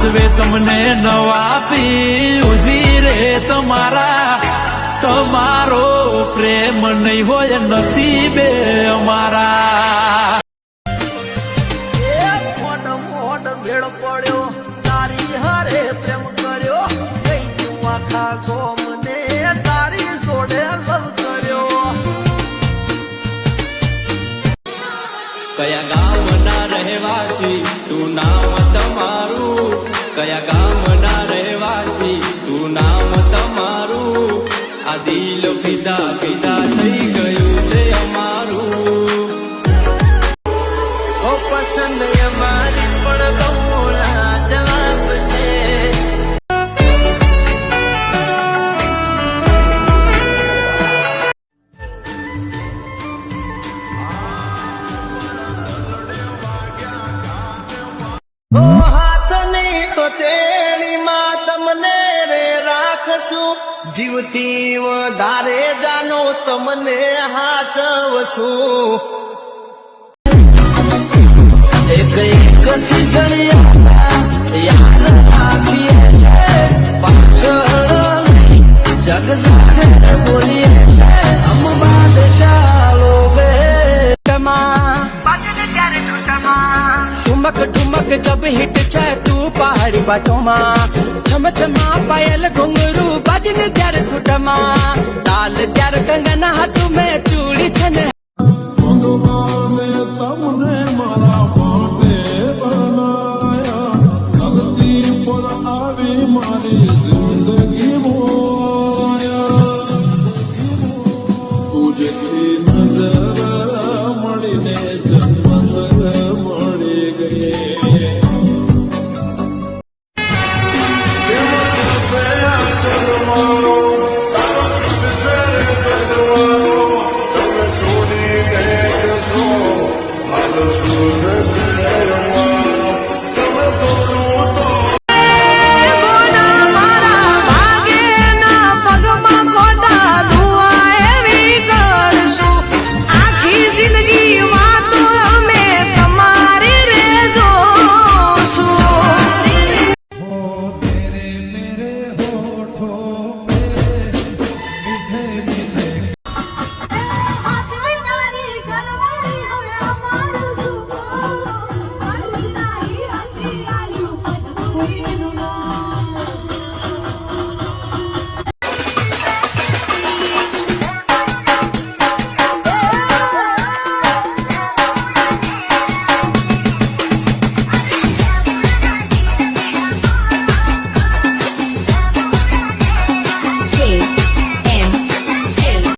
સાચવે તમને નવા પી ઉજી રે તમારો પ્રેમ નહીં હોય નસીબે અમારા ભેળ પડ્યો તારી હારે પ્રેમ કર્યો કઈ તું આખા ગોમને તારી જોડે લવ કર્યો કયા ગામના રહેવાસી તું નામ તમારું કયા ગામના રહેવાસી તું નામ તમારું આ દિલ ફિદા ફિદા થઈ ગયું છે અમારું ઓ પસંદ અમારી પણ બહુલા જવાબ છે ઓ હાથની તો તેણીમાં તમને રે રાખશું જીવથી વધારે જાનો તમને હાચવશું એક એક ખીજણીયા યાર રાખીએ છે પાછળ જગ જાહેર બોલીએ છે હમ બાદશાહ લોગે ठुमक ठुमक जब हिट छे तू पहाड़ी बाटोमा छम छमा पायल घुंगरू बाजन त्यार खुटमा ताल त्यार कंगना हाथ में चूड़ी छने તમને મારા